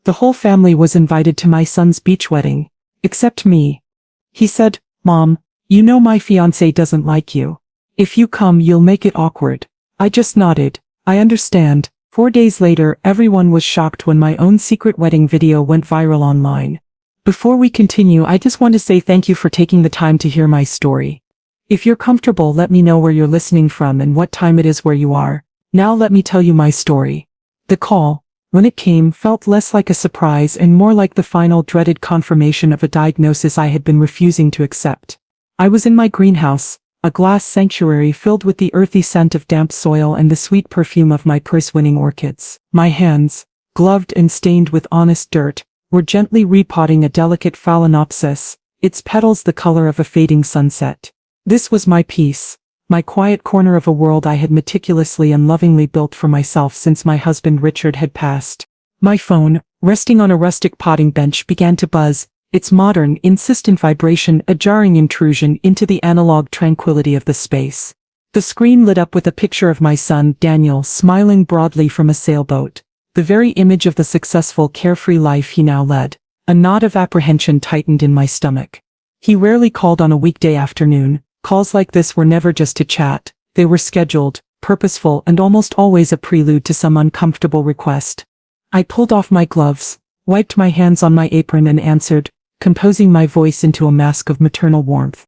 The whole family was invited to my son's beach wedding. Except me. He said, "Mom, you know my fiancé doesn't like you. If you come, you'll make it awkward." I just nodded. I understand. 4 days later, everyone was shocked when my own secret wedding video went viral online. Before we continue, I just want to say thank you for taking the time to hear my story. If you're comfortable, let me know where you're listening from and what time it is where you are. Now let me tell you my story. The call, when it came, felt less like a surprise and more like the final dreaded confirmation of a diagnosis I had been refusing to accept. I was in my greenhouse, a glass sanctuary filled with the earthy scent of damp soil and the sweet perfume of my prize-winning orchids. My hands, gloved and stained with honest dirt, were gently repotting a delicate phalaenopsis, its petals the color of a fading sunset. This was my peace, my quiet corner of a world I had meticulously and lovingly built for myself since my husband Richard had passed. My phone, resting on a rustic potting bench, began to buzz, its modern, insistent vibration a jarring intrusion into the analog tranquility of the space. The screen lit up with a picture of my son, Daniel, smiling broadly from a sailboat, the very image of the successful, carefree life he now led. A knot of apprehension tightened in my stomach. He rarely called on a weekday afternoon. Calls like this were never just to chat. They were scheduled, purposeful, and almost always a prelude to some uncomfortable request. I pulled off my gloves, wiped my hands on my apron and answered, composing my voice into a mask of maternal warmth.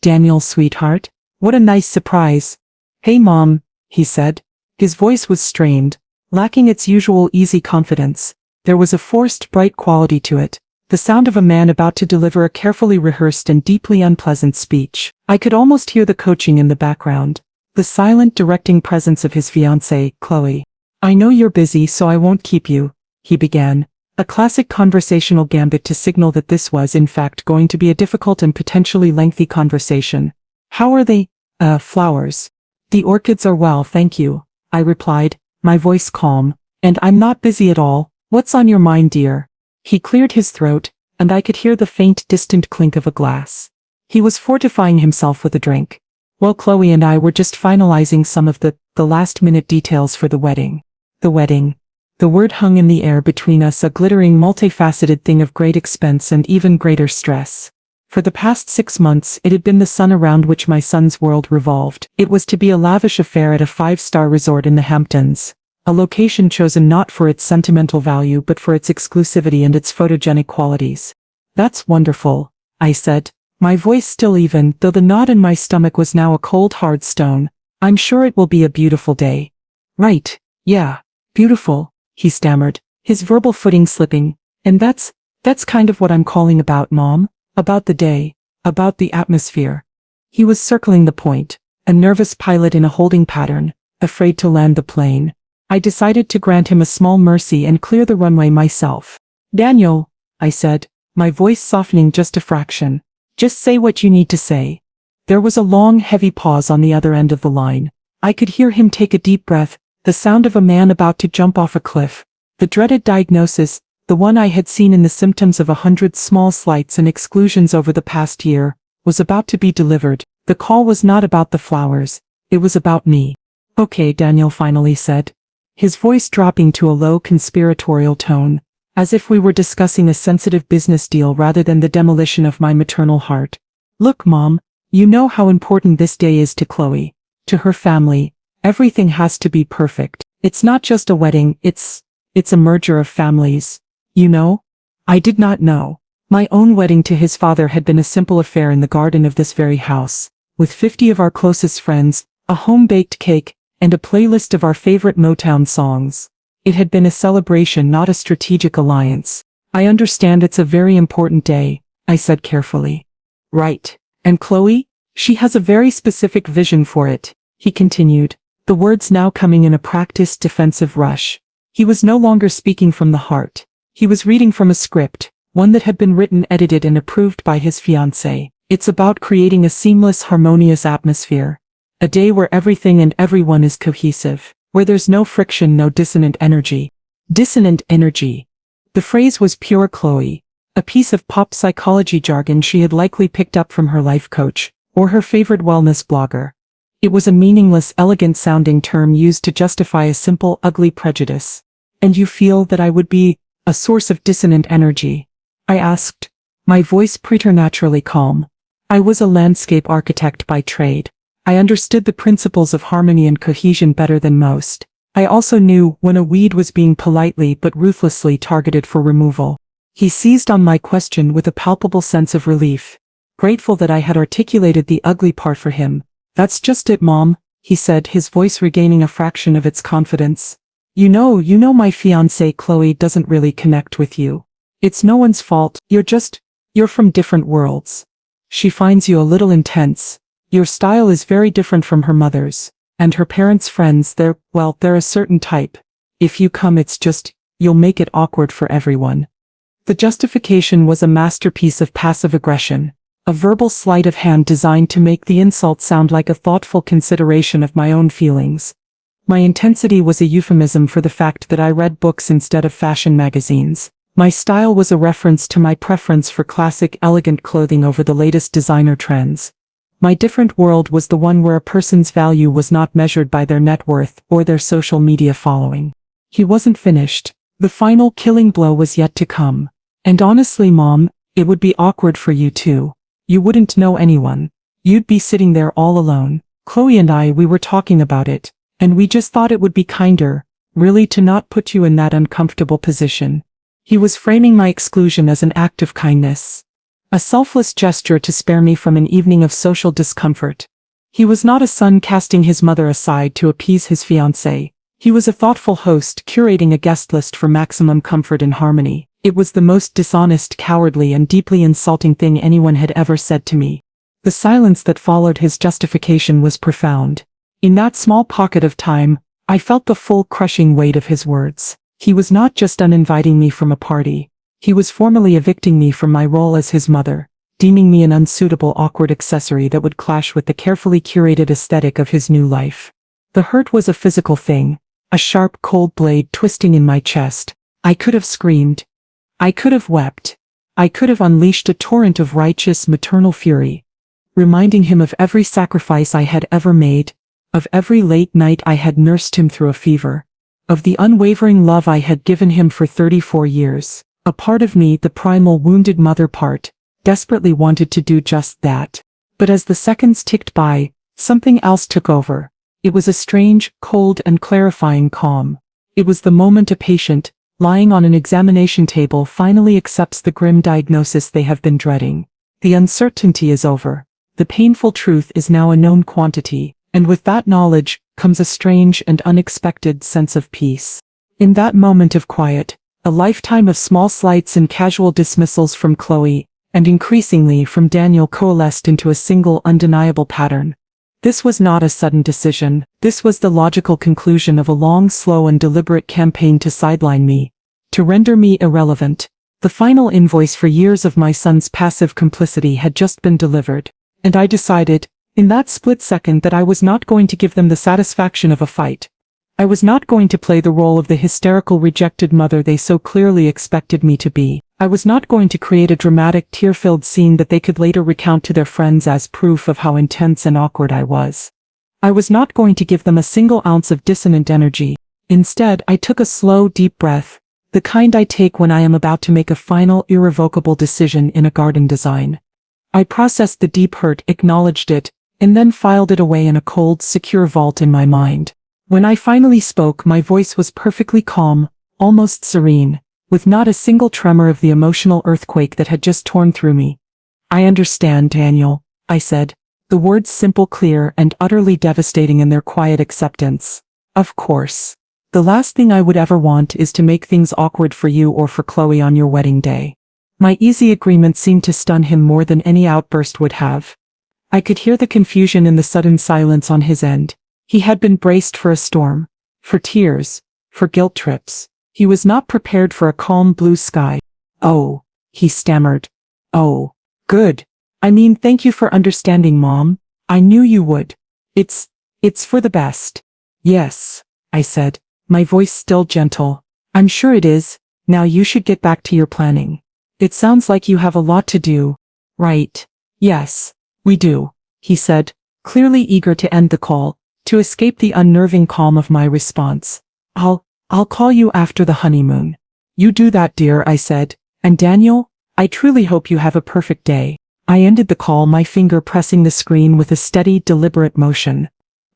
"Daniel, sweetheart? What a nice surprise." "Hey, Mom," he said. His voice was strained, lacking its usual easy confidence. There was a forced, bright quality to it, the sound of a man about to deliver a carefully rehearsed and deeply unpleasant speech. I could almost hear the coaching in the background, the silent, directing presence of his fiancée, Chloe. "I know you're busy, so I won't keep you," he began, a classic conversational gambit to signal that this was, in fact, going to be a difficult and potentially lengthy conversation. "How are they, flowers?" "The orchids are well, thank you," I replied, my voice calm. "And I'm not busy at all. What's on your mind, dear?" He cleared his throat, and I could hear the faint, distant clink of a glass. He was fortifying himself with a drink. Well, Chloe and I were just finalizing some of the last-minute details for the wedding. The wedding. The word hung in the air between us, a glittering, multifaceted thing of great expense and even greater stress. For the past 6 months, it had been the sun around which my son's world revolved. It was to be a lavish affair at a 5-star resort in the Hamptons, a location chosen not for its sentimental value but for its exclusivity and its photogenic qualities. "That's wonderful," I said, my voice still even, though the knot in my stomach was now a cold, hard stone. "I'm sure it will be a beautiful day." "Right, yeah, beautiful," he stammered, his verbal footing slipping. "And that's kind of what I'm calling about, Mom. About the day. About the atmosphere." He was circling the point, a nervous pilot in a holding pattern, afraid to land the plane. I decided to grant him a small mercy and clear the runway myself. "Daniel," I said, my voice softening just a fraction, "just say what you need to say." There was a long, heavy pause on the other end of the line. I could hear him take a deep breath, the sound of a man about to jump off a cliff. The dreaded diagnosis, the one I had seen in the symptoms of 100 small slights and exclusions over the past year, was about to be delivered. The call was not about the flowers, it was about me. "Okay," Daniel finally said, his voice dropping to a low, conspiratorial tone, as if we were discussing a sensitive business deal rather than the demolition of my maternal heart. "Look, Mom, you know how important this day is to Chloe, to her family. Everything has to be perfect. It's not just a wedding, it's a merger of families. You know?" I did not know. My own wedding to his father had been a simple affair in the garden of this very house, with 50 of our closest friends, a home-baked cake, and a playlist of our favorite Motown songs. It had been a celebration, not a strategic alliance. "I understand it's a very important day," I said carefully. "Right. And Chloe? She has a very specific vision for it," he continued, the words now coming in a practiced defensive rush. He was no longer speaking from the heart. He was reading from a script, one that had been written, edited, and approved by his fiancée. "It's about creating a seamless, harmonious atmosphere. A day where everything and everyone is cohesive, where there's no friction, no dissonant energy." Dissonant energy. The phrase was pure Chloe, a piece of pop psychology jargon she had likely picked up from her life coach, or her favorite wellness blogger. It was a meaningless, elegant-sounding term used to justify a simple, ugly prejudice. "And you feel that I would be a source of dissonant energy? I asked, my voice preternaturally calm. I was a landscape architect by trade. I understood the principles of harmony and cohesion better than most. I also knew when a weed was being politely but ruthlessly targeted for removal. He seized on my question with a palpable sense of relief, grateful that I had articulated the ugly part for him. That's just it, Mom, he said, his voice regaining a fraction of its confidence. You know my fiancée Chloe doesn't really connect with you. It's no one's fault, you're from different worlds. She finds you a little intense. Your style is very different from her mother's. And her parents' friends, they're a certain type. If you come, you'll make it awkward for everyone. The justification was a masterpiece of passive aggression, a verbal sleight of hand designed to make the insult sound like a thoughtful consideration of my own feelings. My intensity was a euphemism for the fact that I read books instead of fashion magazines. My style was a reference to my preference for classic, elegant clothing over the latest designer trends. My different world was the one where a person's value was not measured by their net worth or their social media following. He wasn't finished. The final killing blow was yet to come. And honestly, Mom, it would be awkward for you too. You wouldn't know anyone. You'd be sitting there all alone. Chloe and we were talking about it, and we just thought it would be kinder, really, to not put you in that uncomfortable position. He was framing my exclusion as an act of kindness. A selfless gesture to spare me from an evening of social discomfort. He was not a son casting his mother aside to appease his fiancée. He was a thoughtful host curating a guest list for maximum comfort and harmony. It was the most dishonest, cowardly, and deeply insulting thing anyone had ever said to me. The silence that followed his justification was profound. In that small pocket of time, I felt the full crushing weight of his words. He was not just uninviting me from a party. He was formally evicting me from my role as his mother, deeming me an unsuitable, awkward accessory that would clash with the carefully curated aesthetic of his new life. The hurt was a physical thing, a sharp, cold blade twisting in my chest. I could have screamed. I could have wept. I could have unleashed a torrent of righteous, maternal fury, reminding him of every sacrifice I had ever made, of every late night I had nursed him through a fever, of the unwavering love I had given him for 34 years. A part of me, the primal wounded mother part, desperately wanted to do just that. But as the seconds ticked by, something else took over. It was a strange, cold, and clarifying calm. It was the moment a patient, lying on an examination table, finally accepts the grim diagnosis they have been dreading. The uncertainty is over. The painful truth is now a known quantity, and with that knowledge comes a strange and unexpected sense of peace. In that moment of quiet, a lifetime of small slights and casual dismissals from Chloe, and increasingly from Daniel, coalesced into a single undeniable pattern. This was not a sudden decision. This was the logical conclusion of a long, slow, and deliberate campaign to sideline me, to render me irrelevant. The final invoice for years of my son's passive complicity had just been delivered, and I decided, in that split second, that I was not going to give them the satisfaction of a fight. I was not going to play the role of the hysterical, rejected mother they so clearly expected me to be. I was not going to create a dramatic, tear-filled scene that they could later recount to their friends as proof of how intense and awkward I was. I was not going to give them a single ounce of dissonant energy. Instead, I took a slow, deep breath, the kind I take when I am about to make a final, irrevocable decision in a garden design. I processed the deep hurt, acknowledged it, and then filed it away in a cold, secure vault in my mind. When I finally spoke, my voice was perfectly calm, almost serene, with not a single tremor of the emotional earthquake that had just torn through me. I understand, Daniel, I said, the words simple, clear, and utterly devastating in their quiet acceptance. Of course. The last thing I would ever want is to make things awkward for you or for Chloe on your wedding day. My easy agreement seemed to stun him more than any outburst would have. I could hear the confusion in the sudden silence on his end. He had been braced for a storm, for tears, for guilt trips. He was not prepared for a calm blue sky. Oh, he stammered. Oh, good. I mean, thank you for understanding, Mom. I knew you would. It's for the best. Yes, I said, my voice still gentle. I'm sure it is. Now you should get back to your planning. It sounds like you have a lot to do. Right. Yes, we do, he said, clearly eager to end the call, to escape the unnerving calm of my response. I'll call you after the honeymoon. You do that, dear, I said. And Daniel, I truly hope you have a perfect day. I ended the call, my finger pressing the screen with a steady, deliberate motion.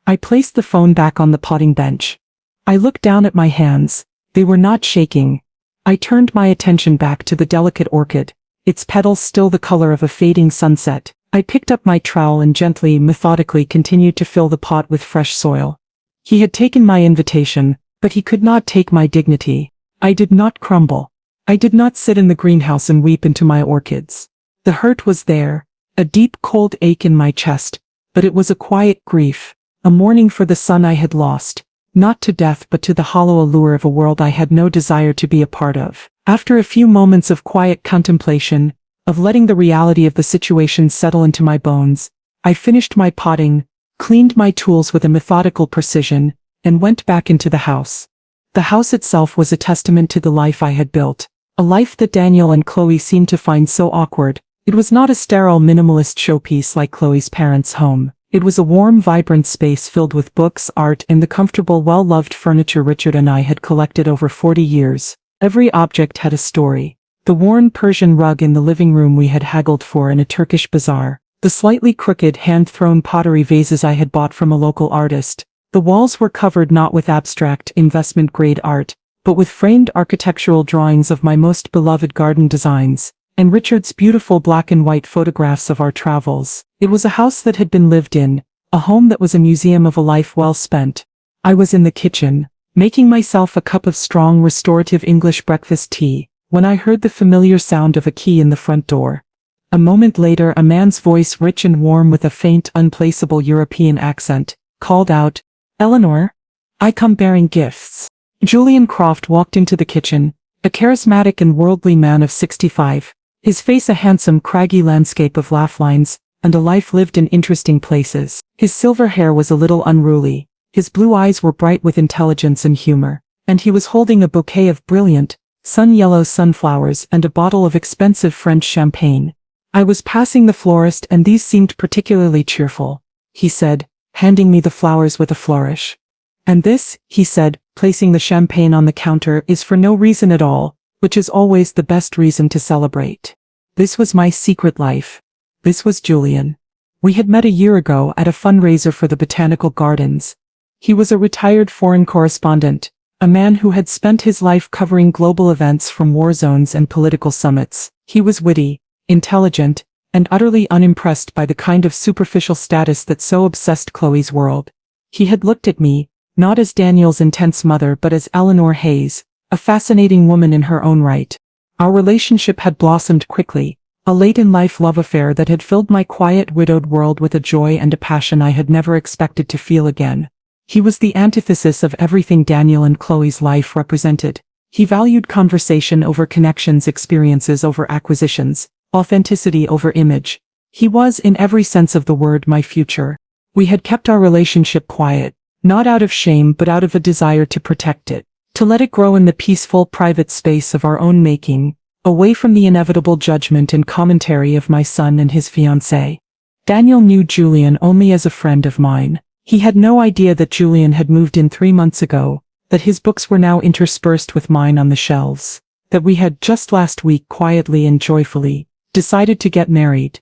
I placed the phone back on the potting bench. I looked down at my hands. They were not shaking. I turned my attention back to the delicate orchid, its petals still the color of a fading sunset. I picked up my trowel and gently, methodically continued to fill the pot with fresh soil. He had taken my invitation, but he could not take my dignity. I did not crumble. I did not sit in the greenhouse and weep into my orchids. The hurt was there, a deep cold ache in my chest, but it was a quiet grief, a mourning for the son I had lost, not to death but to the hollow allure of a world I had no desire to be a part of. After a few moments of quiet contemplation, of letting the reality of the situation settle into my bones, I finished my potting, cleaned my tools with a methodical precision, and went back into the house. The house itself was a testament to the life I had built, a life that Daniel and Chloe seemed to find so awkward. It was not a sterile minimalist showpiece like Chloe's parents' home. It was a warm, vibrant space filled with books, art, and the comfortable, well-loved furniture Richard and I had collected over 40 years. Every object had a story. The worn Persian rug in the living room we had haggled for in a Turkish bazaar, the slightly crooked hand-thrown pottery vases I had bought from a local artist. The walls were covered not with abstract, investment-grade art, but with framed architectural drawings of my most beloved garden designs, and Richard's beautiful black and white photographs of our travels. It was a house that had been lived in, a home that was a museum of a life well spent. I was in the kitchen, making myself a cup of strong restorative English breakfast tea, when I heard the familiar sound of a key in the front door. A moment later, a man's voice, rich and warm with a faint, unplaceable European accent, called out, "Eleanor, I come bearing gifts." Julian Croft walked into the kitchen, a charismatic and worldly man of 65, his face a handsome, craggy landscape of laugh lines, and a life lived in interesting places. His silver hair was a little unruly, his blue eyes were bright with intelligence and humor, and he was holding a bouquet of brilliant, sun-yellow sunflowers and a bottle of expensive French champagne. "I was passing the florist and these seemed particularly cheerful," he said, handing me the flowers with a flourish. "And this," he said, placing the champagne on the counter, "is for no reason at all, which is always the best reason to celebrate. This was my secret life. This was Julian. We had met a year ago at a fundraiser for the Botanical Gardens. He was a retired foreign correspondent, a man who had spent his life covering global events from war zones and political summits. He was witty, intelligent, and utterly unimpressed by the kind of superficial status that so obsessed Chloe's world. He had looked at me, not as Daniel's intense mother but as Eleanor Hayes, a fascinating woman in her own right. Our relationship had blossomed quickly, a late-in-life love affair that had filled my quiet, widowed world with a joy and a passion I had never expected to feel again. He was the antithesis of everything Daniel and Chloe's life represented. He valued conversation over connections, experiences over acquisitions, authenticity over image. He was, in every sense of the word, my future. We had kept our relationship quiet, not out of shame but out of a desire to protect it, to let it grow in the peaceful, private space of our own making, away from the inevitable judgment and commentary of my son and his fiancée. Daniel knew Julian only as a friend of mine. He had no idea that Julian had moved in 3 months ago, that his books were now interspersed with mine on the shelves, that we had just last week quietly and joyfully decided to get married.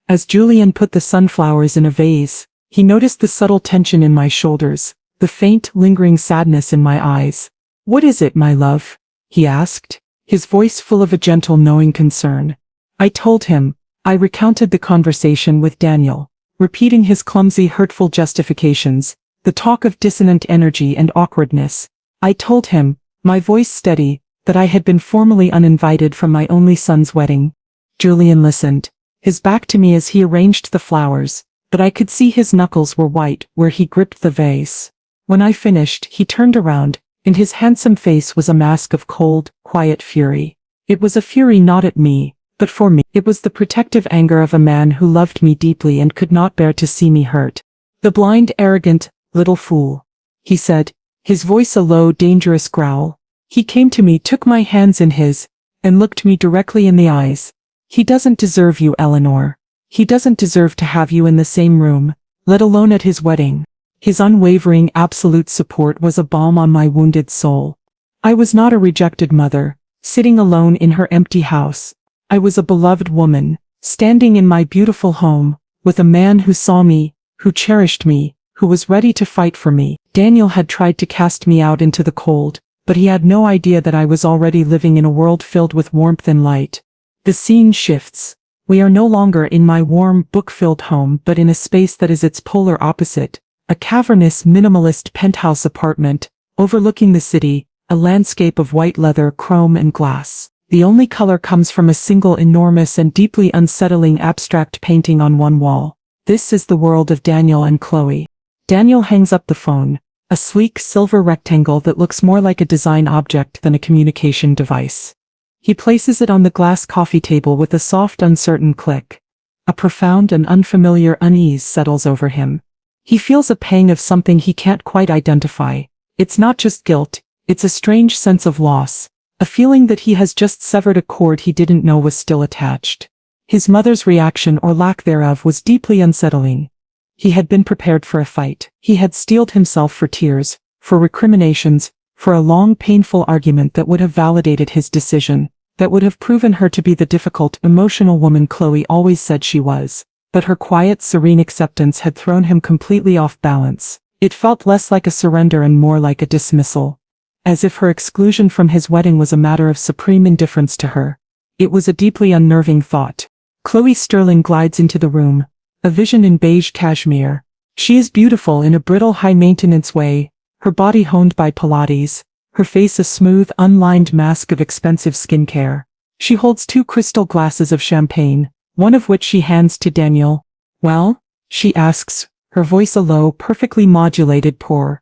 As Julian put the sunflowers in a vase, he noticed the subtle tension in my shoulders, the faint, lingering sadness in my eyes. "What is it, my love?" he asked, his voice full of a gentle, knowing concern. I told him. I recounted the conversation with Daniel, repeating his clumsy, hurtful justifications, the talk of dissonant energy and awkwardness. I told him, my voice steady, that I had been formally uninvited from my only son's wedding. Julian listened, his back to me as he arranged the flowers, but I could see his knuckles were white where he gripped the vase. When I finished, he turned around, and his handsome face was a mask of cold, quiet fury. It was a fury not at me, but for me. It was the protective anger of a man who loved me deeply and could not bear to see me hurt. "The blind, arrogant, little fool," he said, his voice a low, dangerous growl. He came to me, took my hands in his, and looked me directly in the eyes. "He doesn't deserve you, Eleanor. He doesn't deserve to have you in the same room, let alone at his wedding." His unwavering, absolute support was a balm on my wounded soul. I was not a rejected mother, sitting alone in her empty house. I was a beloved woman, standing in my beautiful home, with a man who saw me, who cherished me, who was ready to fight for me. Daniel had tried to cast me out into the cold, but he had no idea that I was already living in a world filled with warmth and light. The scene shifts. We are no longer in my warm, book-filled home but in a space that is its polar opposite, a cavernous, minimalist penthouse apartment, overlooking the city, a landscape of white leather, chrome and glass. The only color comes from a single enormous and deeply unsettling abstract painting on one wall. This is the world of Daniel and Chloe. Daniel hangs up the phone, a sleek silver rectangle that looks more like a design object than a communication device. He places it on the glass coffee table with a soft, uncertain click. A profound and unfamiliar unease settles over him. He feels a pang of something he can't quite identify. It's not just guilt, it's a strange sense of loss, a feeling that he has just severed a cord he didn't know was still attached. His mother's reaction or lack thereof was deeply unsettling. He had been prepared for a fight. He had steeled himself for tears, for recriminations, for a long, painful argument that would have validated his decision, that would have proven her to be the difficult, emotional woman Chloe always said she was. But her quiet, serene acceptance had thrown him completely off balance. It felt less like a surrender and more like a dismissal. As if her exclusion from his wedding was a matter of supreme indifference to her. It was a deeply unnerving thought. Chloe Sterling glides into the room, a vision in beige cashmere. She is beautiful in a brittle, high-maintenance way, her body honed by Pilates, her face a smooth, unlined mask of expensive skincare. She holds 2 crystal glasses of champagne, one of which she hands to Daniel. "Well?" she asks, her voice a low, perfectly modulated pour.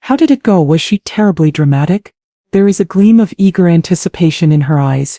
How did it go? Was she terribly dramatic? There is a gleam of eager anticipation in her eyes.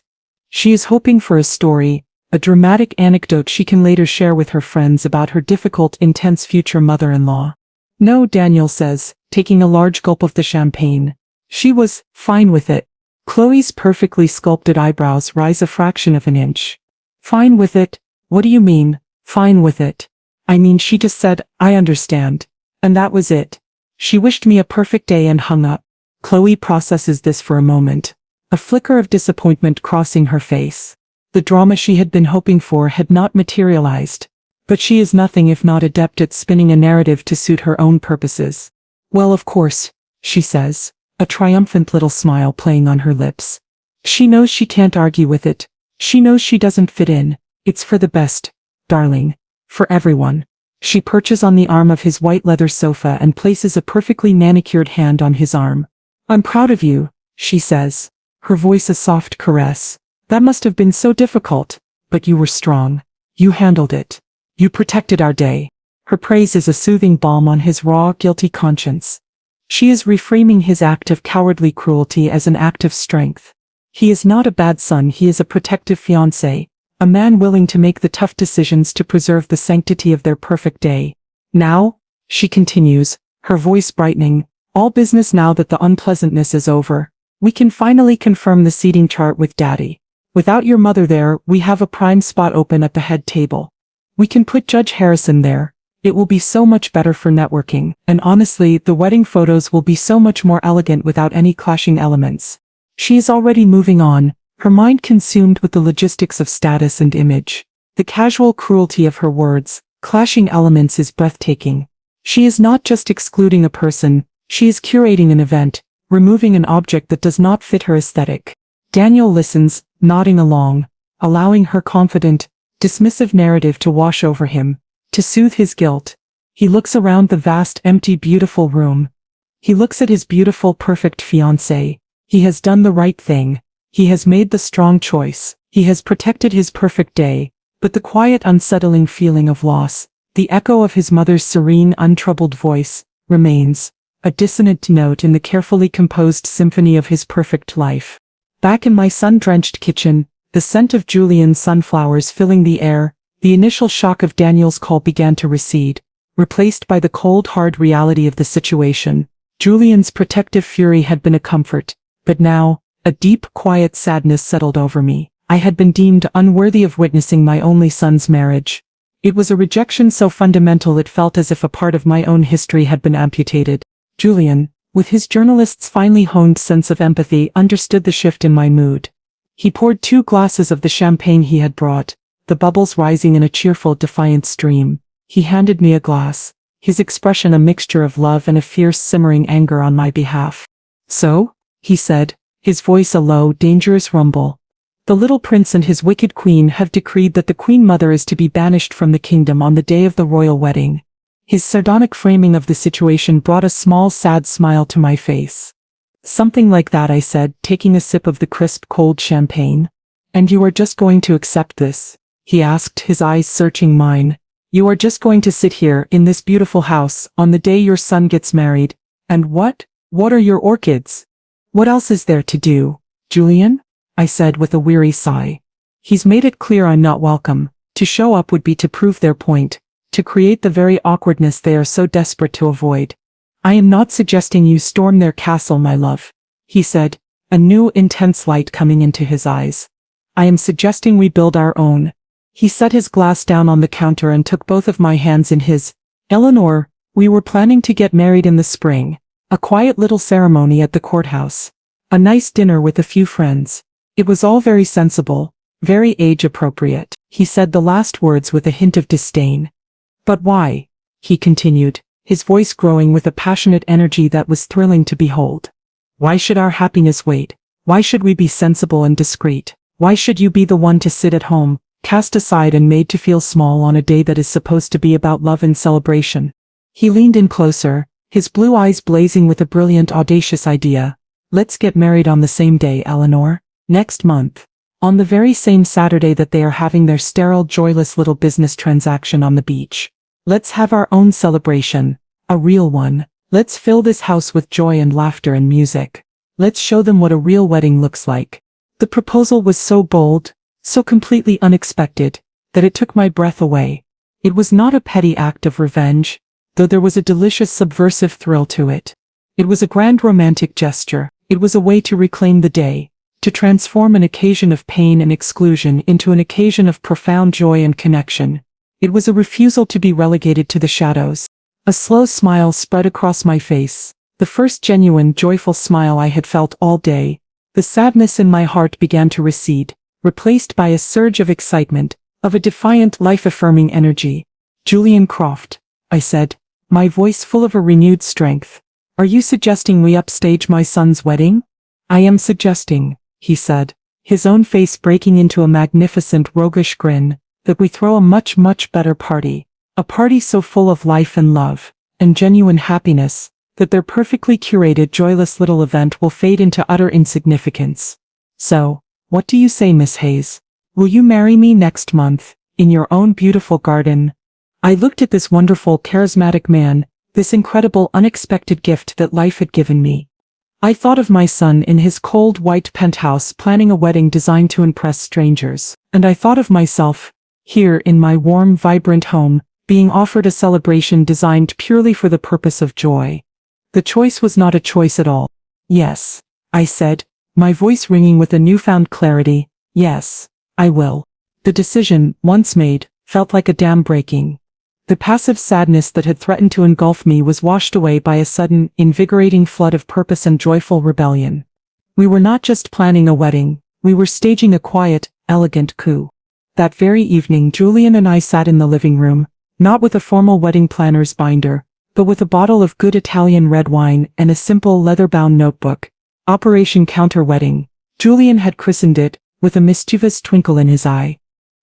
She is hoping for a story, a dramatic anecdote she can later share with her friends about her difficult, intense future mother-in-law. "No," Daniel says, taking a large gulp of the champagne. She was fine with it. Chloe's perfectly sculpted eyebrows rise a fraction of an inch. "Fine with it? What do you mean, fine with it?" "I mean, she just said, 'I understand.' And that was it. She wished me a perfect day and hung up." Chloe processes this for a moment, a flicker of disappointment crossing her face. The drama she had been hoping for had not materialized. But she is nothing if not adept at spinning a narrative to suit her own purposes. "Well, of course," she says, a triumphant little smile playing on her lips. She knows she can't argue with it. She knows she doesn't fit in. It's for the best, darling. For everyone. She perches on the arm of his white leather sofa and places a perfectly manicured hand on his arm. "I'm proud of you," she says, her voice a soft caress. "That must have been so difficult, but you were strong. You handled it. You protected our day." Her praise is a soothing balm on his raw, guilty conscience. She is reframing his act of cowardly cruelty as an act of strength. He is not a bad son, he is a protective fiancé, a man willing to make the tough decisions to preserve the sanctity of their perfect day. "Now," she continues, her voice brightening, "all business now that the unpleasantness is over. We can finally confirm the seating chart with Daddy. Without your mother there, we have a prime spot open at the head table. We can put Judge Harrison there. It will be so much better for networking, and honestly, the wedding photos will be so much more elegant without any clashing elements." She is already moving on, her mind consumed with the logistics of status and image. The casual cruelty of her words, clashing elements is breathtaking. She is not just excluding a person, she is curating an event, removing an object that does not fit her aesthetic. Daniel listens, nodding along, allowing her confident, dismissive narrative to wash over him, to soothe his guilt. He looks around the vast, empty, beautiful room. He looks at his beautiful, perfect fiancée. He has done the right thing. He has made the strong choice. He has protected his perfect day. But the quiet, unsettling feeling of loss, the echo of his mother's serene, untroubled voice, remains, a dissonant note in the carefully composed symphony of his perfect life. Back in my sun-drenched kitchen, the scent of Julian's sunflowers filling the air, the initial shock of Daniel's call began to recede, replaced by the cold, hard reality of the situation. Julian's protective fury had been a comfort, but now, a deep, quiet sadness settled over me. I had been deemed unworthy of witnessing my only son's marriage. It was a rejection so fundamental it felt as if a part of my own history had been amputated. Julian, with his journalist's finely honed sense of empathy, understood the shift in my mood. He poured 2 glasses of the champagne he had brought, the bubbles rising in a cheerful, defiant stream. He handed me a glass, his expression a mixture of love and a fierce, simmering anger on my behalf. "So?" he said, his voice a low, dangerous rumble. "The little prince and his wicked queen have decreed that the queen mother is to be banished from the kingdom on the day of the royal wedding." His sardonic framing of the situation brought a small, sad smile to my face. "Something like that," I said, taking a sip of the crisp, cold champagne. "And you are just going to accept this?" he asked, his eyes searching mine. "You are just going to sit here in this beautiful house on the day your son gets married, and what are your orchids? What else is there to do, Julian?" I said with a weary sigh. "He's made it clear I'm not welcome. To show up would be to prove their point, to create the very awkwardness they are so desperate to avoid." "I am not suggesting you storm their castle, my love," he said, a new intense light coming into his eyes. "I am suggesting we build our own." He set his glass down on the counter and took both of my hands in his. "Eleanor, we were planning to get married in the spring. A quiet little ceremony at the courthouse. A nice dinner with a few friends. It was all very sensible, very age-appropriate." He said the last words with a hint of disdain. "But why?" he continued, his voice growing with a passionate energy that was thrilling to behold. "Why should our happiness wait? Why should we be sensible and discreet? Why should you be the one to sit at home, cast aside and made to feel small on a day that is supposed to be about love and celebration?" He leaned in closer, his blue eyes blazing with a brilliant, audacious idea. "Let's get married on the same day, Eleanor. Next month. On the very same Saturday that they are having their sterile, joyless little business transaction on the beach. Let's have our own celebration, a real one. Let's fill this house with joy and laughter and music. Let's show them what a real wedding looks like." The proposal was so bold, so completely unexpected, that it took my breath away. It was not a petty act of revenge, though there was a delicious subversive thrill to it. It was a grand romantic gesture. It was a way to reclaim the day, to transform an occasion of pain and exclusion into an occasion of profound joy and connection. It was a refusal to be relegated to the shadows. A slow smile spread across my face, the first genuine, joyful smile I had felt all day. The sadness in my heart began to recede, replaced by a surge of excitement, of a defiant, life-affirming energy. "Julian Croft," I said, my voice full of a renewed strength. "Are you suggesting we upstage my son's wedding?" "I am suggesting," he said, his own face breaking into a magnificent, roguish grin, "that we throw a much, much better party. A party so full of life and love, and genuine happiness, that their perfectly curated, joyless little event will fade into utter insignificance. So, what do you say, Miss Hayes? Will you marry me next month, in your own beautiful garden?" I looked at this wonderful, charismatic man, this incredible, unexpected gift that life had given me. I thought of my son in his cold, white penthouse planning a wedding designed to impress strangers, and I thought of myself, here in my warm, vibrant home, being offered a celebration designed purely for the purpose of joy. The choice was not a choice at all. "Yes," I said, my voice ringing with a newfound clarity. "Yes, I will." The decision, once made, felt like a dam breaking. The passive sadness that had threatened to engulf me was washed away by a sudden, invigorating flood of purpose and joyful rebellion. We were not just planning a wedding, we were staging a quiet, elegant coup. That very evening Julian and I sat in the living room, not with a formal wedding planner's binder, but with a bottle of good Italian red wine and a simple leather-bound notebook. Operation Counter-Wedding, Julian had christened it, with a mischievous twinkle in his eye.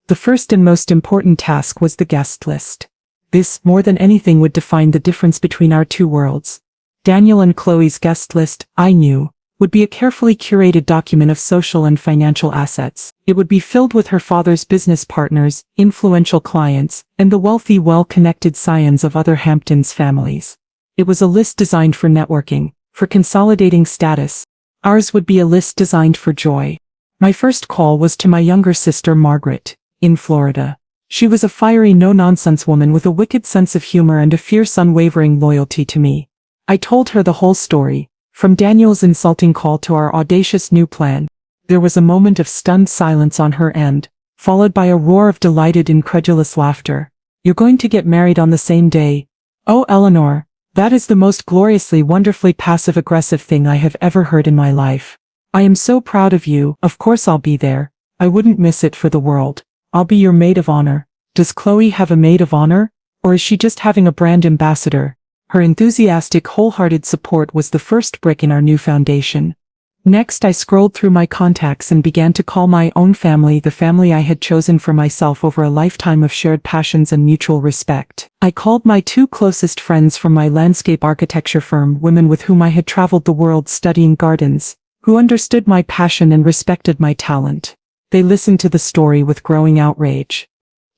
The first and most important task was the guest list. This, more than anything, would define the difference between our two worlds. Daniel and Chloe's guest list, I knew, would be a carefully curated document of social and financial assets. It would be filled with her father's business partners, influential clients, and the wealthy, well-connected scions of other Hamptons families. It was a list designed for networking, for consolidating status. Ours would be a list designed for joy. My first call was to my younger sister Margaret, in Florida. She was a fiery, no-nonsense woman with a wicked sense of humor and a fierce, unwavering loyalty to me. I told her the whole story, from Daniel's insulting call to our audacious new plan. There was a moment of stunned silence on her end, followed by a roar of delighted, incredulous laughter. "You're going to get married on the same day? Oh, Eleanor, that is the most gloriously, wonderfully passive-aggressive thing I have ever heard in my life. I am so proud of you. Of course I'll be there. I wouldn't miss it for the world. I'll be your maid of honor. Does Chloe have a maid of honor? Or is she just having a brand ambassador? Her enthusiastic, wholehearted support was the first brick in our new foundation. Next, I scrolled through my contacts and began to call my own family the family I had chosen for myself over a lifetime of shared passions and mutual respect. I called my two closest friends from my landscape architecture firm, women with whom I had traveled the world studying gardens, who understood my passion and respected my talent. They listened to the story with growing outrage.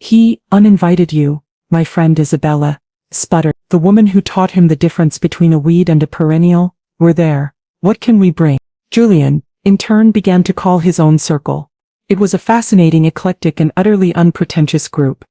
He uninvited you, my friend Isabella sputtered. The woman who taught him the difference between a weed and a perennial. We're there. What can we bring? Julian, in turn, began to call his own circle. It was a fascinating, eclectic, and utterly unpretentious group.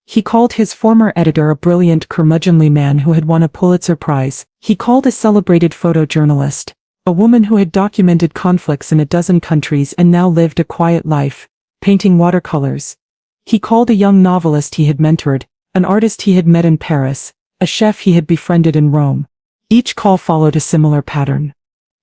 He called his former editor a brilliant, curmudgeonly man who had won a Pulitzer Prize. He called a celebrated photojournalist, a woman who had documented conflicts in a dozen countries and now lived a quiet life, painting watercolors. He called a young novelist he had mentored, an artist he had met in Paris, a chef he had befriended in Rome. Each call followed a similar pattern.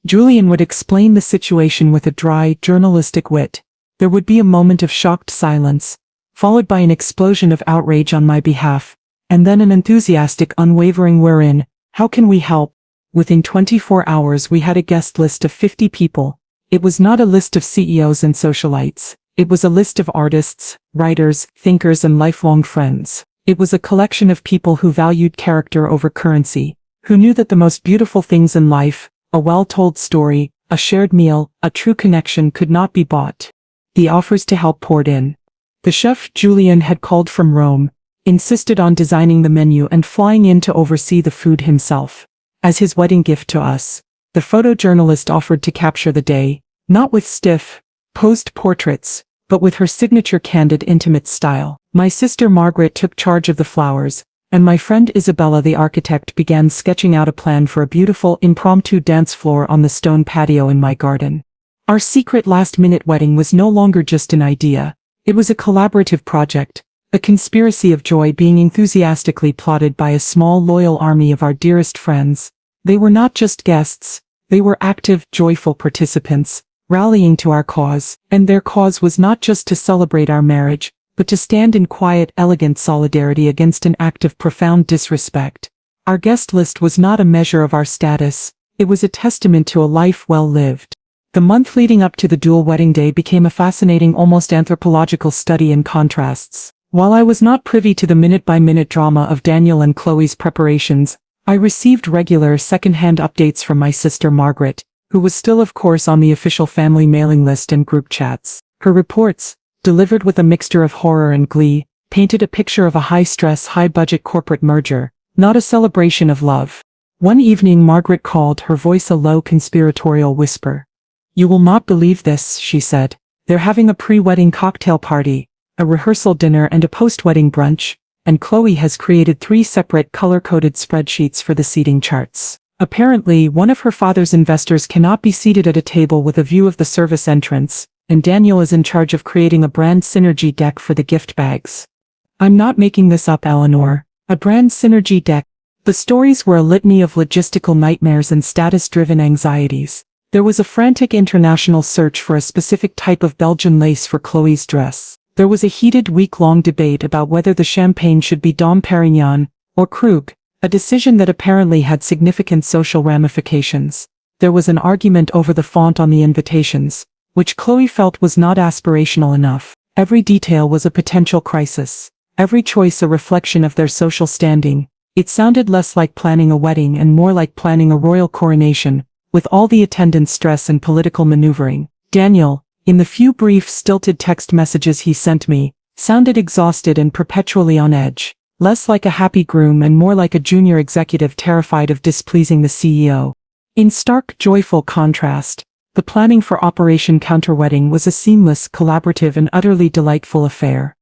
Julian would explain the situation with a dry, journalistic wit. There would be a moment of shocked silence, followed by an explosion of outrage on my behalf, and then an enthusiastic, unwavering "we're in, how can we help?" Within 24 hours we had a guest list of 50 people. It was not a list of CEOs and socialites. It was a list of artists, writers, thinkers, and lifelong friends. It was a collection of people who valued character over currency, who knew that the most beautiful things in life, a well-told story, a shared meal, a true connection, could not be bought. The offers to help poured in. The chef Julian had called from Rome, insisted on designing the menu and flying in to oversee the food himself. As his wedding gift to us, the photojournalist offered to capture the day, not with stiff, posed portraits, but with her signature candid, intimate style. My sister Margaret took charge of the flowers, and my friend Isabella the architect began sketching out a plan for a beautiful, impromptu dance floor on the stone patio in my garden. Our secret last-minute wedding was no longer just an idea. It was a collaborative project, a conspiracy of joy being enthusiastically plotted by a small, loyal army of our dearest friends. They were not just guests, they were active, joyful participants, rallying to our cause, and their cause was not just to celebrate our marriage, but to stand in quiet, elegant solidarity against an act of profound disrespect. Our guest list was not a measure of our status, it was a testament to a life well lived. The month leading up to the dual wedding day became a fascinating, almost anthropological study in contrasts. While I was not privy to the minute-by-minute drama of Daniel and Chloe's preparations, I received regular second-hand updates from my sister Margaret, who was still of course on the official family mailing list and group chats. Her reports, delivered with a mixture of horror and glee, painted a picture of a high-stress, high-budget corporate merger, not a celebration of love. One evening Margaret called, her voice a low conspiratorial whisper. "You will not believe this," she said. "They're having a pre-wedding cocktail party, a rehearsal dinner and a post-wedding brunch, and Chloe has created 3 separate color-coded spreadsheets for the seating charts. Apparently, one of her father's investors cannot be seated at a table with a view of the service entrance, and Daniel is in charge of creating a brand synergy deck for the gift bags. I'm not making this up, Eleanor. A brand synergy deck." The stories were a litany of logistical nightmares and status-driven anxieties. There was a frantic international search for a specific type of Belgian lace for Chloe's dress. There was a heated week-long debate about whether the champagne should be Dom Perignon or Krug, a decision that apparently had significant social ramifications. There was an argument over the font on the invitations, which Chloe felt was not aspirational enough. Every detail was a potential crisis. Every choice a reflection of their social standing. It sounded less like planning a wedding and more like planning a royal coronation, with all the attendant stress and political maneuvering. Daniel, in the few brief, stilted text messages he sent me, sounded exhausted and perpetually on edge, less like a happy groom and more like a junior executive terrified of displeasing the CEO. In stark, joyful contrast, the planning for Operation Counterwedding was a seamless, collaborative and utterly delightful affair.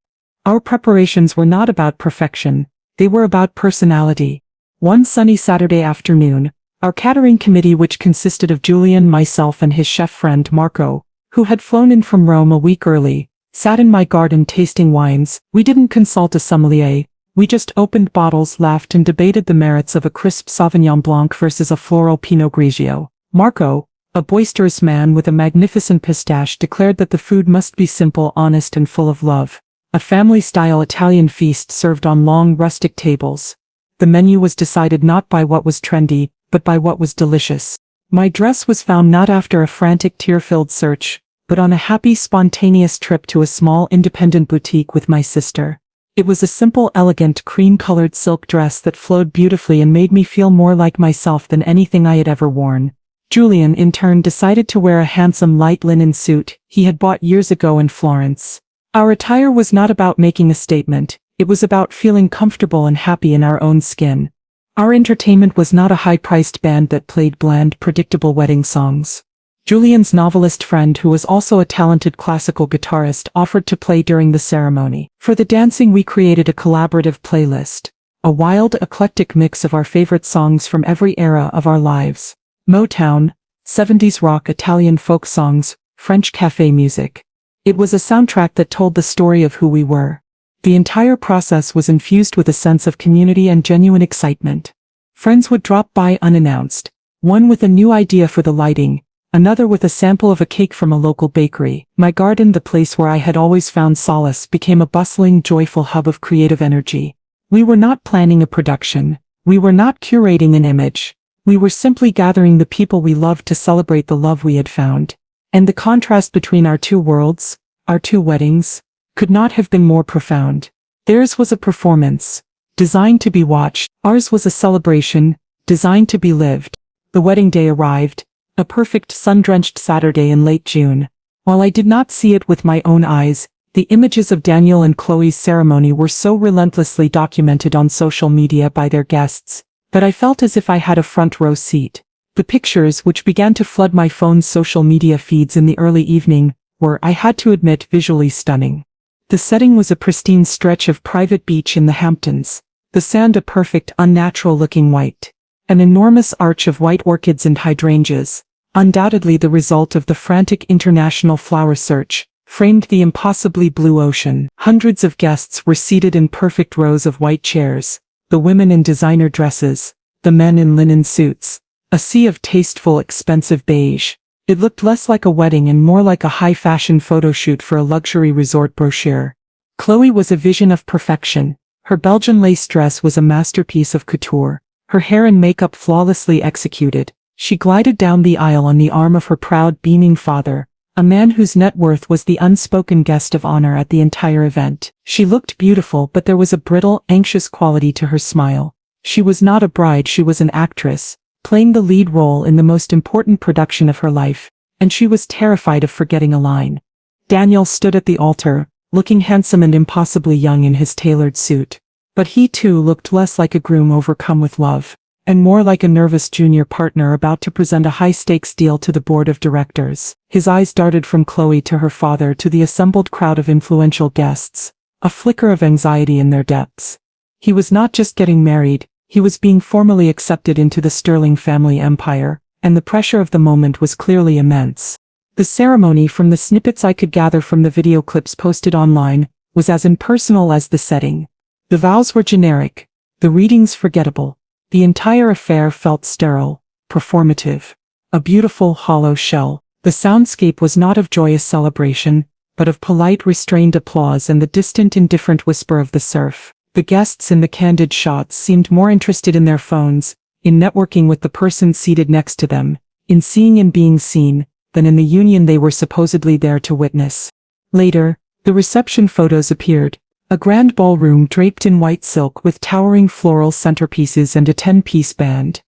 Our preparations were not about perfection, they were about personality. One sunny Saturday afternoon, our catering committee, which consisted of Julian, myself and his chef friend Marco, who had flown in from Rome a week early, sat in my garden tasting wines. We didn't consult a sommelier, we just opened bottles, laughed and debated the merits of a crisp Sauvignon Blanc versus a floral Pinot Grigio. Marco, A boisterous man with a magnificent pistache declared that the food must be simple, honest, and full of love. A family-style Italian feast served on long, rustic tables. The menu was decided not by what was trendy, but by what was delicious. My dress was found not after a frantic, tear-filled search, but on a happy, spontaneous trip to a small, independent boutique with my sister. It was a simple, elegant, cream-colored silk dress that flowed beautifully and made me feel more like myself than anything I had ever worn. Julian, in turn, decided to wear a handsome light linen suit he had bought years ago in Florence. Our attire was not about making a statement, it was about feeling comfortable and happy in our own skin. Our entertainment was not a high-priced band that played bland, predictable wedding songs. Julian's novelist friend, who was also a talented classical guitarist, offered to play during the ceremony. For the dancing, we created a collaborative playlist, a wild, eclectic mix of our favorite songs from every era of our lives. Motown, 70s rock, Italian folk songs, French cafe music. It was a soundtrack that told the story of who we were. The entire process was infused with a sense of community and genuine excitement. Friends would drop by unannounced, one with a new idea for the lighting, another with a sample of a cake from a local bakery. My garden, the place where I had always found solace, became a bustling, joyful hub of creative energy. We were not planning a production. We were not curating an image. We were simply gathering the people we loved to celebrate the love we had found. And the contrast between our two worlds, our two weddings, could not have been more profound. Theirs was a performance, designed to be watched. Ours was a celebration, designed to be lived. The wedding day arrived, a perfect sun-drenched Saturday in late June. While I did not see it with my own eyes, the images of Daniel and Chloe's ceremony were so relentlessly documented on social media by their guests that I felt as if I had a front row seat. The pictures, which began to flood my phone's social media feeds in the early evening, were, I had to admit, visually stunning. The setting was a pristine stretch of private beach in the Hamptons, the sand a perfect, unnatural-looking white. An enormous arch of white orchids and hydrangeas, undoubtedly the result of the frantic international flower search, framed the impossibly blue ocean. Hundreds of guests were seated in perfect rows of white chairs, the women in designer dresses, the men in linen suits, a sea of tasteful, expensive beige. It looked less like a wedding and more like a high-fashion photo shoot for a luxury resort brochure. Chloe was a vision of perfection. Her Belgian lace dress was a masterpiece of couture, her hair and makeup flawlessly executed. She glided down the aisle on the arm of her proud, beaming father, a man whose net worth was the unspoken guest of honor at the entire event. She looked beautiful, but there was a brittle, anxious quality to her smile. She was not a bride, she was an actress, playing the lead role in the most important production of her life, and she was terrified of forgetting a line. Daniel stood at the altar, looking handsome and impossibly young in his tailored suit. But he too looked less like a groom overcome with love, and more like a nervous junior partner about to present a high-stakes deal to the board of directors. His eyes darted from Chloe to her father to the assembled crowd of influential guests, a flicker of anxiety in their depths. He was not just getting married, he was being formally accepted into the Sterling family empire, and the pressure of the moment was clearly immense. The ceremony, from the snippets I could gather from the video clips posted online, was as impersonal as the setting. The vows were generic, the readings forgettable. The entire affair felt sterile, performative, a beautiful hollow shell. The soundscape was not of joyous celebration, but of polite restrained applause and the distant indifferent whisper of the surf. The guests in the candid shots seemed more interested in their phones, in networking with the person seated next to them, in seeing and being seen, than in the union they were supposedly there to witness. Later, the reception photos appeared. A grand ballroom draped in white silk with towering floral centerpieces and a 10-piece band.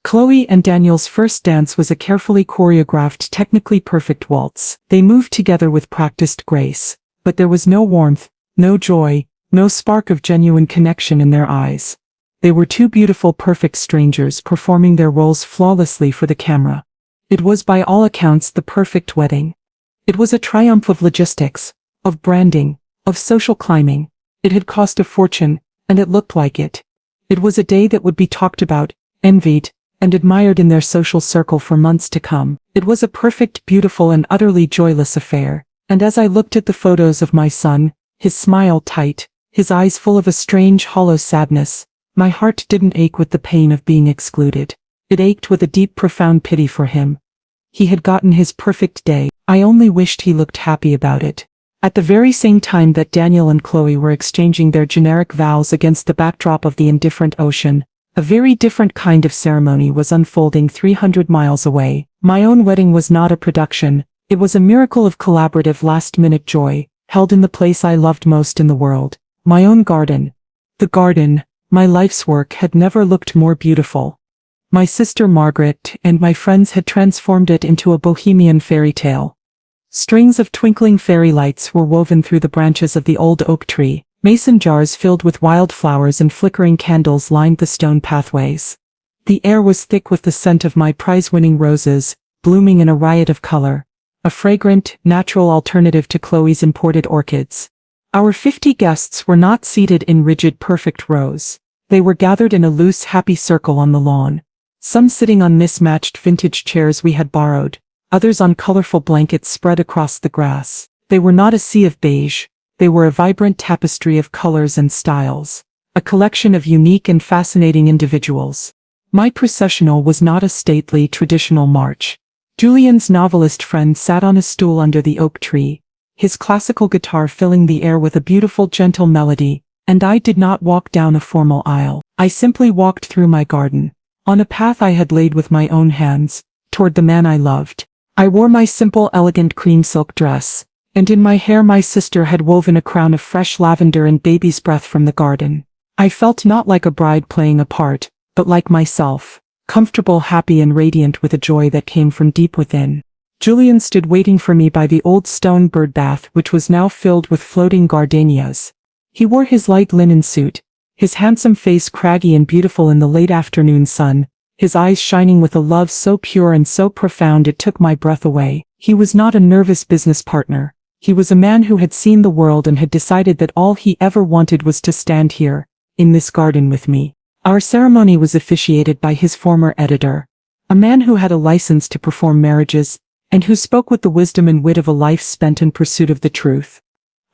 Chloe and Daniel's first dance was a carefully choreographed, technically perfect waltz. They moved together with practiced grace, but there was no warmth, no joy, no spark of genuine connection in their eyes. They were two beautiful, perfect strangers performing their roles flawlessly for the camera. It was by all accounts the perfect wedding. It was a triumph of logistics, of branding, of social climbing. It had cost a fortune, and it looked like it. It was a day that would be talked about, envied, and admired in their social circle for months to come. It was a perfect, beautiful, and utterly joyless affair, and as I looked at the photos of my son, his smile tight, his eyes full of a strange, hollow sadness, my heart didn't ache with the pain of being excluded. It ached with a deep, profound pity for him. He had gotten his perfect day. I only wished he looked happy about it. At the very same time that Daniel and Chloe were exchanging their generic vows against the backdrop of the indifferent ocean, a very different kind of ceremony was unfolding 300 miles away. My own wedding was not a production. It was a miracle of collaborative last-minute joy, held in the place I loved most in the world, my own garden. The garden, my life's work, had never looked more beautiful. My sister Margaret and my friends had transformed it into a bohemian fairy tale. Strings of twinkling fairy lights were woven through the branches of the old oak tree. Mason jars filled with wildflowers and flickering candles lined the stone pathways. The air was thick with the scent of my prize-winning roses, blooming in a riot of color, a fragrant, natural alternative to Chloe's imported orchids. Our 50 guests were not seated in rigid, perfect rows. They were gathered in a loose, happy circle on the lawn. Some sitting on mismatched vintage chairs we had borrowed, others on colorful blankets spread across the grass. They were not a sea of beige. They were a vibrant tapestry of colors and styles, a collection of unique and fascinating individuals. My processional was not a stately, traditional march. Julian's novelist friend sat on a stool under the oak tree, his classical guitar filling the air with a beautiful, gentle melody, and I did not walk down a formal aisle. I simply walked through my garden, on a path I had laid with my own hands, toward the man I loved. I wore my simple, elegant cream silk dress, and in my hair my sister had woven a crown of fresh lavender and baby's breath from the garden. I felt not like a bride playing a part, but like myself, comfortable, happy, and radiant with a joy that came from deep within. Julian stood waiting for me by the old stone bird bath, which was now filled with floating gardenias. He wore his light linen suit, his handsome face craggy and beautiful in the late afternoon sun, his eyes shining with a love so pure and so profound it took my breath away. He was not a nervous business partner. He was a man who had seen the world and had decided that all he ever wanted was to stand here, in this garden with me. Our ceremony was officiated by his former editor, a man who had a license to perform marriages, and who spoke with the wisdom and wit of a life spent in pursuit of the truth.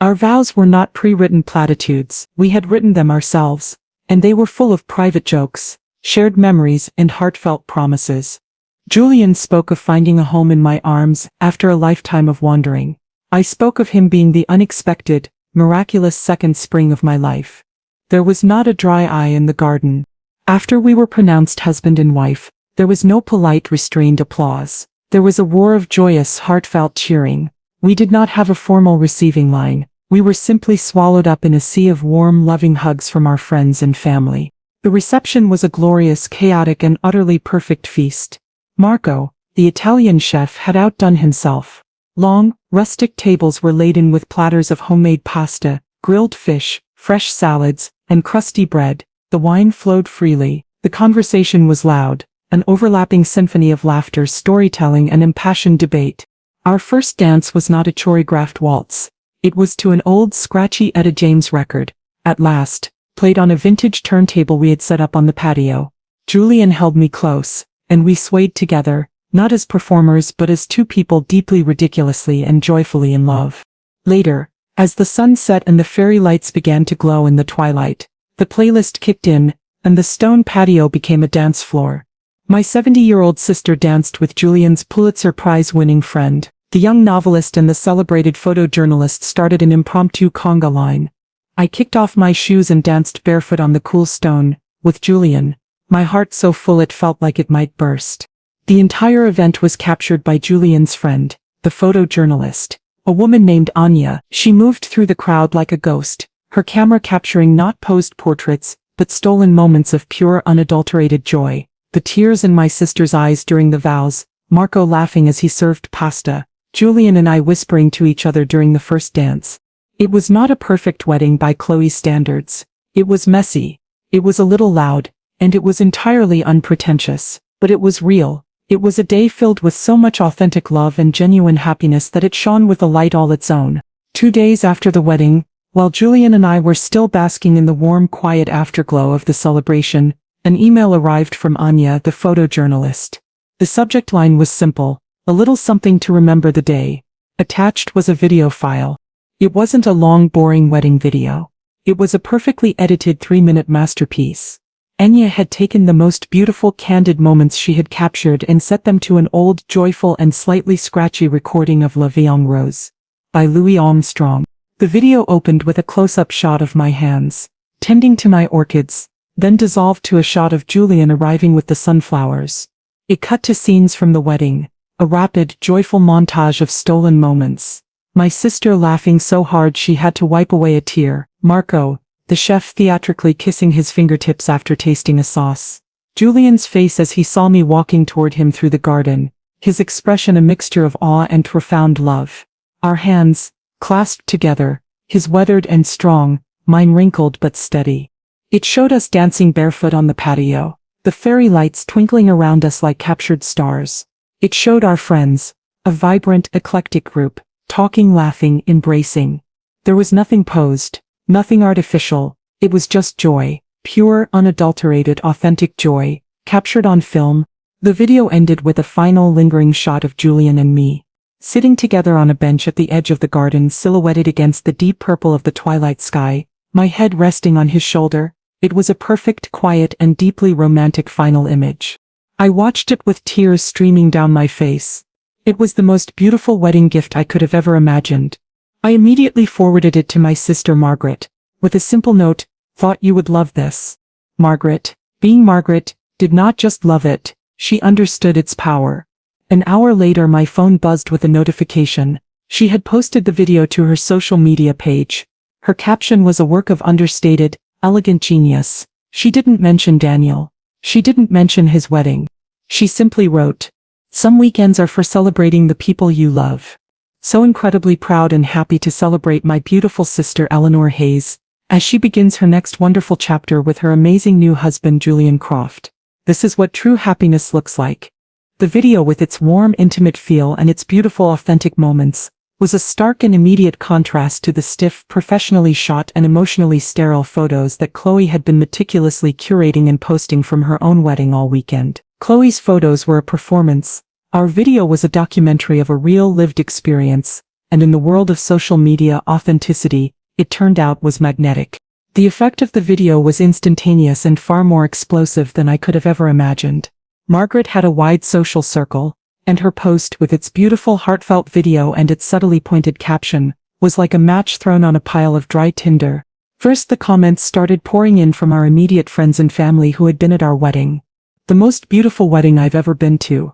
Our vows were not pre-written platitudes. We had written them ourselves, and they were full of private jokes, shared memories, and heartfelt promises. Julian spoke of finding a home in my arms after a lifetime of wandering. I spoke of him being the unexpected, miraculous second spring of my life. There was not a dry eye in the garden. After we were pronounced husband and wife, there was no polite, restrained applause. There was a roar of joyous, heartfelt cheering. We did not have a formal receiving line. We were simply swallowed up in a sea of warm, loving hugs from our friends and family. The reception was a glorious, chaotic, and utterly perfect feast. Marco, the Italian chef, had outdone himself. Long, rustic tables were laden with platters of homemade pasta, grilled fish, fresh salads, and crusty bread. The wine flowed freely. The conversation was loud, an overlapping symphony of laughter, storytelling, and impassioned debate. Our first dance was not a choreographed waltz. It was to an old, scratchy Etta James record, at last, played on a vintage turntable we had set up on the patio. Julian held me close, and we swayed together, not as performers but as two people deeply, ridiculously, and joyfully in love. Later, as the sun set and the fairy lights began to glow in the twilight, the playlist kicked in, and the stone patio became a dance floor. My 70-year-old sister danced with Julian's Pulitzer Prize-winning friend. The young novelist and the celebrated photojournalist started an impromptu conga line. I kicked off my shoes and danced barefoot on the cool stone, with Julian, my heart so full it felt like it might burst. The entire event was captured by Julian's friend, the photojournalist, a woman named Anya. She moved through the crowd like a ghost, her camera capturing not posed portraits, but stolen moments of pure, unadulterated joy. The tears in my sister's eyes during the vows, Marco laughing as he served pasta, Julian and I whispering to each other during the first dance. It was not a perfect wedding by Chloe's standards. It was messy, it was a little loud, and it was entirely unpretentious, but it was real. It was a day filled with so much authentic love and genuine happiness that it shone with a light all its own. 2 days after the wedding, while Julian and I were still basking in the warm, quiet afterglow of the celebration, an email arrived from Anya, the photojournalist. The subject line was simple, a little something to remember the day. Attached was a video file. It wasn't a long, boring wedding video. It was a perfectly edited 3-minute masterpiece. Enya had taken the most beautiful candid moments she had captured and set them to an old, joyful and slightly scratchy recording of La Vie en Rose by Louis Armstrong. The video opened with a close-up shot of my hands, tending to my orchids, then dissolved to a shot of Julian arriving with the sunflowers. It cut to scenes from the wedding, a rapid, joyful montage of stolen moments. My sister laughing so hard she had to wipe away a tear. Marco, the chef theatrically kissing his fingertips after tasting a sauce. Julian's face as he saw me walking toward him through the garden, his expression a mixture of awe and profound love. Our hands, clasped together, his weathered and strong, mine wrinkled but steady. It showed us dancing barefoot on the patio, the fairy lights twinkling around us like captured stars. It showed our friends, a vibrant, eclectic group, talking, laughing, embracing. There was nothing posed, nothing artificial, it was just joy, pure, unadulterated, authentic joy, captured on film. The video ended with a final lingering shot of Julian and me, sitting together on a bench at the edge of the garden silhouetted against the deep purple of the twilight sky, my head resting on his shoulder. It was a perfect, quiet and deeply romantic final image. I watched it with tears streaming down my face. It was the most beautiful wedding gift I could have ever imagined. I immediately forwarded it to my sister Margaret, with a simple note, "Thought you would love this." Margaret, being Margaret, did not just love it, she understood its power. An hour later my phone buzzed with a notification. She had posted the video to her social media page. Her caption was a work of understated, elegant genius. She didn't mention Daniel. She didn't mention his wedding. She simply wrote, "Some weekends are for celebrating the people you love. So incredibly proud and happy to celebrate my beautiful sister Eleanor Hayes, as she begins her next wonderful chapter with her amazing new husband Julian Croft. This is what true happiness looks like." The video, with its warm, intimate feel and its beautiful, authentic moments, was a stark and immediate contrast to the stiff, professionally shot and emotionally sterile photos that Chloe had been meticulously curating and posting from her own wedding all weekend. Chloe's photos were a performance. Our video was a documentary of a real lived experience, and in the world of social media authenticity, it turned out was magnetic. The effect of the video was instantaneous and far more explosive than I could have ever imagined. Margaret had a wide social circle, and her post, with its beautiful heartfelt video and its subtly pointed caption, was like a match thrown on a pile of dry tinder. First the comments started pouring in from our immediate friends and family who had been at our wedding. "The most beautiful wedding I've ever been to.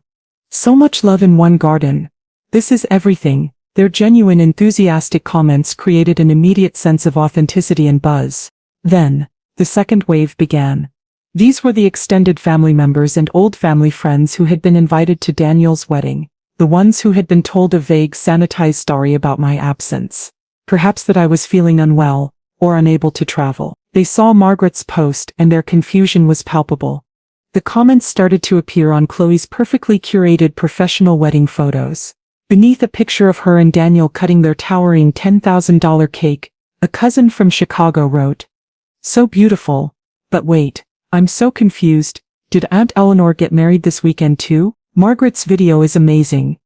So much love in one garden. This is everything." Their genuine, enthusiastic comments created an immediate sense of authenticity and buzz. Then, the second wave began. These were the extended family members and old family friends who had been invited to Daniel's wedding, the ones who had been told a vague, sanitized story about my absence. Perhaps that I was feeling unwell, or unable to travel. They saw Margaret's post and their confusion was palpable. The comments started to appear on Chloe's perfectly curated professional wedding photos. Beneath a picture of her and Daniel cutting their towering $10,000 cake, a cousin from Chicago wrote, "So beautiful. But wait. I'm so confused. Did Aunt Eleanor get married this weekend too?" Margaret's video is amazing.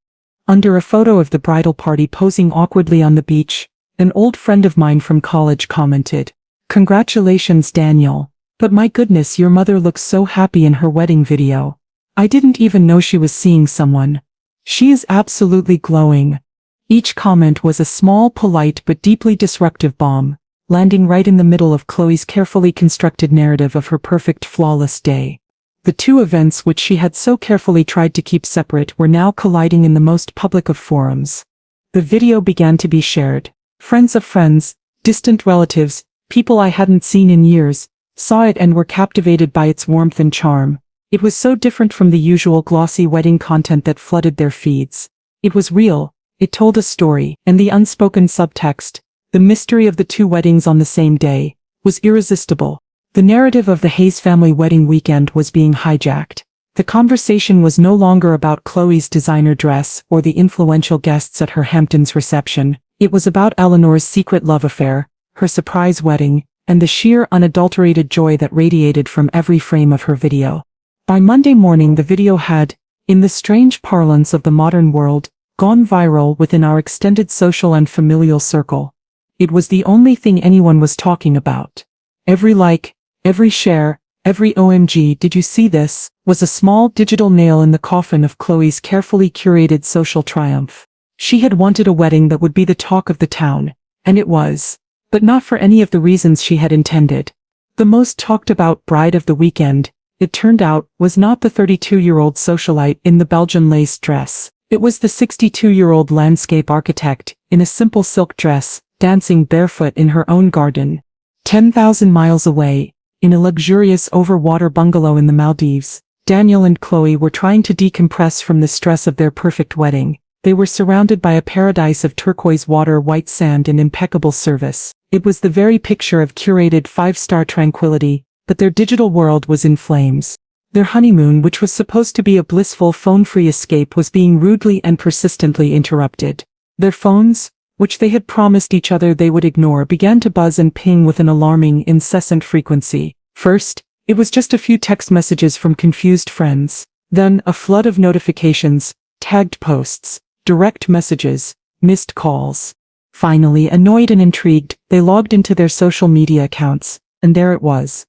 Under a photo of the bridal party posing awkwardly on the beach, an old friend of mine from college commented, "Congratulations, Daniel. But my goodness, your mother looks so happy in her wedding video. I didn't even know she was seeing someone. She is absolutely glowing." Each comment was a small, polite but deeply disruptive bomb, landing right in the middle of Chloe's carefully constructed narrative of her perfect, flawless day. The two events which she had so carefully tried to keep separate were now colliding in the most public of forums. The video began to be shared. Friends of friends, distant relatives, people I hadn't seen in years, saw it and were captivated by its warmth and charm. It was so different from the usual glossy wedding content that flooded their feeds. It was real, it told a story, and the unspoken subtext, the mystery of the two weddings on the same day, was irresistible. The narrative of the Hayes family wedding weekend was being hijacked. The conversation was no longer about Chloe's designer dress or the influential guests at her Hamptons reception. It was about Eleanor's secret love affair, her surprise wedding, and the sheer unadulterated joy that radiated from every frame of her video. By Monday morning the video had, in the strange parlance of the modern world, gone viral within our extended social and familial circle. It was the only thing anyone was talking about. Every like, every share, Every OMG, did you see this? Was a small digital nail in the coffin of Chloe's carefully curated social triumph. She had wanted a wedding that would be the talk of the town, and it was. But not for any of the reasons she had intended. The most talked about bride of the weekend, it turned out, was not the 32-year-old socialite in the Belgian lace dress. It was the 62-year-old landscape architect, in a simple silk dress, dancing barefoot in her own garden. 10,000 miles away, in a luxurious overwater bungalow in the Maldives, Daniel and Chloe were trying to decompress from the stress of their perfect wedding. They were surrounded by a paradise of turquoise water, white sand, and impeccable service. It was the very picture of curated five-star tranquility, but their digital world was in flames. Their honeymoon, which was supposed to be a blissful phone-free escape, was being rudely and persistently interrupted. Their phones, which they had promised each other they would ignore, began to buzz and ping with an alarming, incessant frequency. First, it was just a few text messages from confused friends. Then, a flood of notifications, tagged posts, direct messages, missed calls. Finally, annoyed and intrigued, they logged into their social media accounts, and there it was.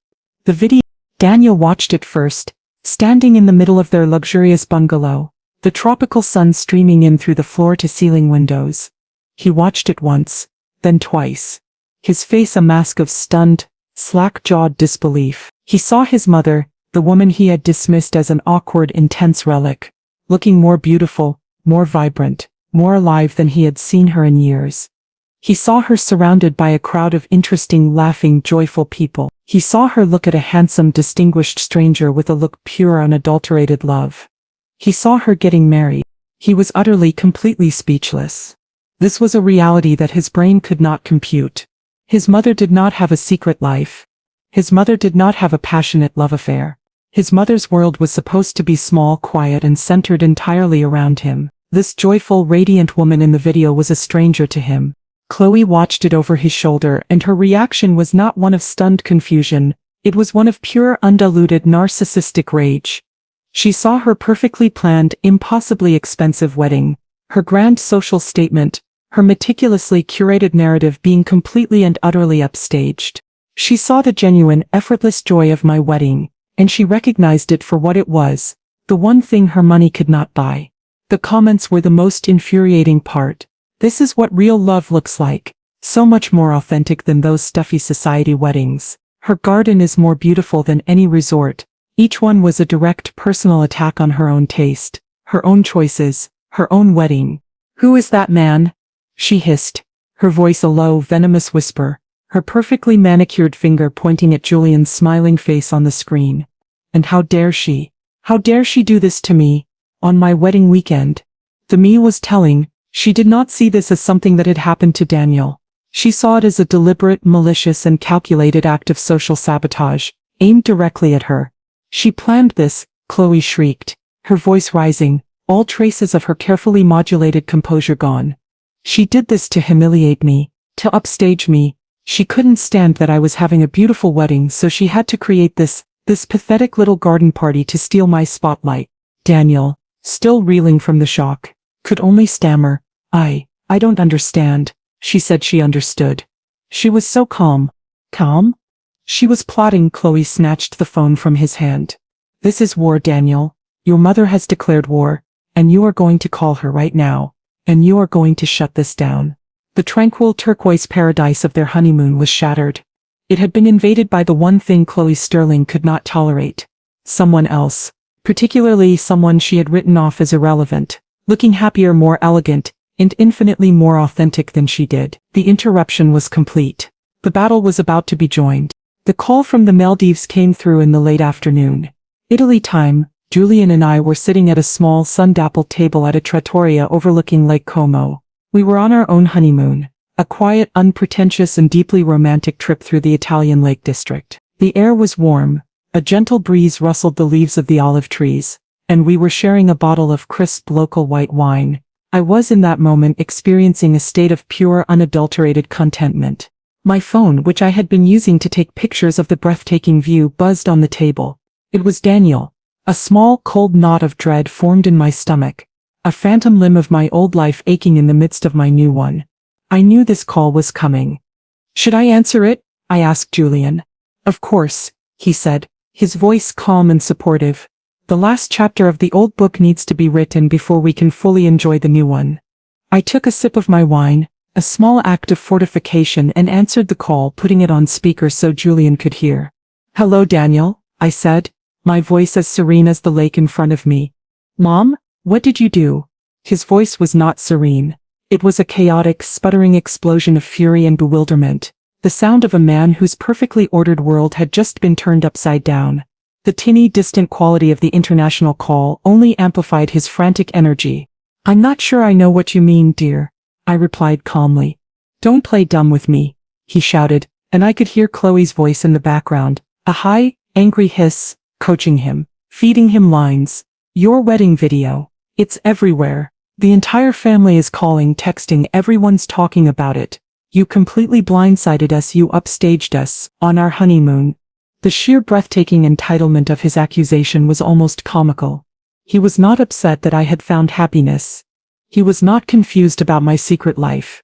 The video. Daniel watched it first, standing in the middle of their luxurious bungalow, the tropical sun streaming in through the floor-to-ceiling windows. He watched it once, then twice. His face a mask of stunned, slack-jawed disbelief. He saw his mother, the woman he had dismissed as an awkward, intense relic, looking more beautiful, more vibrant, more alive than he had seen her in years. He saw her surrounded by a crowd of interesting, laughing, joyful people. He saw her look at a handsome, distinguished stranger with a look pure, unadulterated love. He saw her getting married. He was utterly, completely speechless. This was a reality that his brain could not compute. His mother did not have a secret life. His mother did not have a passionate love affair. His mother's world was supposed to be small, quiet, and centered entirely around him. This joyful, radiant woman in the video was a stranger to him. Chloe watched it over his shoulder, and her reaction was not one of stunned confusion. It was one of pure, undiluted, narcissistic rage. She saw her perfectly planned, impossibly expensive wedding, her grand social statement, her meticulously curated narrative being completely and utterly upstaged. She saw the genuine, effortless joy of my wedding, and she recognized it for what it was, the one thing her money could not buy. The comments were the most infuriating part. This is what real love looks like. So much more authentic than those stuffy society weddings. Her garden is more beautiful than any resort. Each one was a direct personal attack on her own taste, her own choices, her own wedding. Who is that man? She hissed, her voice a low, venomous whisper, her perfectly manicured finger pointing at Julian's smiling face on the screen. And how dare she? How dare she do this to me? On my wedding weekend? The me was telling. She did not see this as something that had happened to Daniel. She saw it as a deliberate, malicious, and calculated act of social sabotage, aimed directly at her. She planned this, Chloe shrieked, her voice rising, all traces of her carefully modulated composure gone. She did this to humiliate me, to upstage me. She couldn't stand that I was having a beautiful wedding, so she had to create this pathetic little garden party to steal my spotlight. Daniel, still reeling from the shock, could only stammer, I don't understand. She said she understood. She was so calm. Calm? She was plotting. Chloe snatched the phone from his hand. This is war, Daniel. Your mother has declared war, and you are going to call her right now, and you are going to shut this down. The tranquil turquoise paradise of their honeymoon was shattered. It had been invaded by the one thing Chloe Sterling could not tolerate. Someone else. Particularly someone she had written off as irrelevant. Looking happier, more elegant, and infinitely more authentic than she did. The interruption was complete. The battle was about to be joined. The call from the Maldives came through in the late afternoon. Italy time. Julian and I were sitting at a small sun-dappled table at a trattoria overlooking Lake Como. We were on our own honeymoon, a quiet, unpretentious and deeply romantic trip through the Italian Lake District. The air was warm, a gentle breeze rustled the leaves of the olive trees, and we were sharing a bottle of crisp local white wine. I was in that moment experiencing a state of pure, unadulterated contentment. My phone, which I had been using to take pictures of the breathtaking view, buzzed on the table. It was Daniel. A small, cold knot of dread formed in my stomach, a phantom limb of my old life aching in the midst of my new one. I knew this call was coming. Should I answer it? I asked Julian. Of course, he said, his voice calm and supportive. The last chapter of the old book needs to be written before we can fully enjoy the new one. I took a sip of my wine, a small act of fortification, and answered the call, putting it on speaker so Julian could hear. "Hello, Daniel," I said, my voice as serene as the lake in front of me. "Mom, what did you do?" His voice was not serene. It was a chaotic, sputtering explosion of fury and bewilderment, the sound of a man whose perfectly ordered world had just been turned upside down. The tinny, distant quality of the international call only amplified his frantic energy. "I'm not sure I know what you mean, dear," I replied calmly. "Don't play dumb with me," he shouted, and I could hear Chloe's voice in the background, a high, angry hiss, coaching him, feeding him lines. "Your wedding video. It's everywhere. The entire family is calling, texting, everyone's talking about it. You completely blindsided us, you upstaged us, on our honeymoon." The sheer breathtaking entitlement of his accusation was almost comical. He was not upset that I had found happiness. He was not confused about my secret life.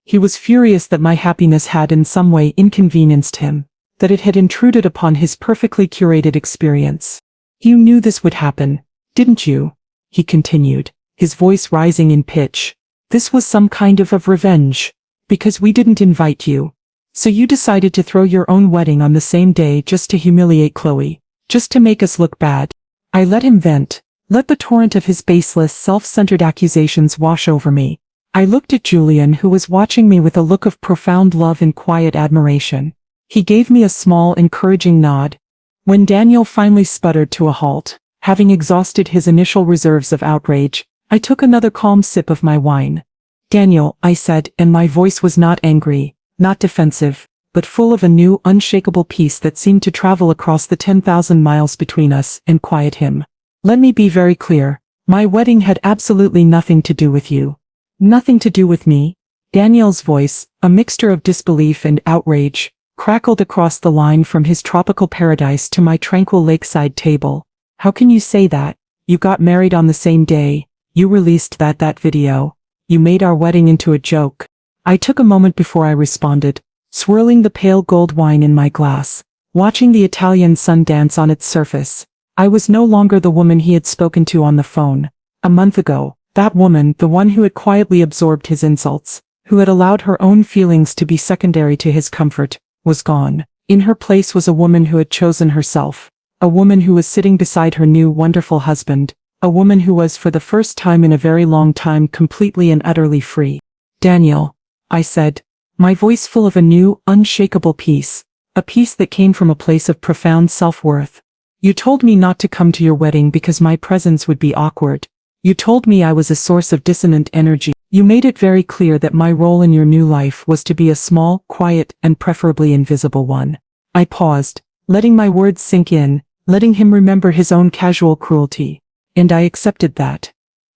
He was furious that my happiness had in some way inconvenienced him, that it had intruded upon his perfectly curated experience. "You knew this would happen, didn't you?" he continued, his voice rising in pitch. "This was some kind of revenge, because we didn't invite you. So you decided to throw your own wedding on the same day just to humiliate Chloe, just to make us look bad." I let him vent, let the torrent of his baseless, self-centered accusations wash over me. I looked at Julian, who was watching me with a look of profound love and quiet admiration. He gave me a small, encouraging nod. When Daniel finally sputtered to a halt, having exhausted his initial reserves of outrage, I took another calm sip of my wine. "Daniel," I said, and my voice was not angry, not defensive, but full of a new, unshakable peace that seemed to travel across the 10,000 miles between us and quiet him. "Let me be very clear. My wedding had absolutely nothing to do with you." "Nothing to do with me?" Daniel's voice, a mixture of disbelief and outrage, crackled across the line from his tropical paradise to my tranquil lakeside table. "How can you say that? You got married on the same day. You released that video. You made our wedding into a joke." I took a moment before I responded, swirling the pale gold wine in my glass, watching the Italian sun dance on its surface. I was no longer the woman he had spoken to on the phone. A month ago, that woman, the one who had quietly absorbed his insults, who had allowed her own feelings to be secondary to his comfort, was gone. In her place was a woman who had chosen herself, a woman who was sitting beside her new wonderful husband, a woman who was for the first time in a very long time completely and utterly free. "Daniel," I said, my voice full of a new, unshakable peace, a peace that came from a place of profound self-worth. "You told me not to come to your wedding because my presence would be awkward. You told me I was a source of dissonant energy. You made it very clear that my role in your new life was to be a small, quiet, and preferably invisible one." I paused, letting my words sink in, letting him remember his own casual cruelty. "And I accepted that."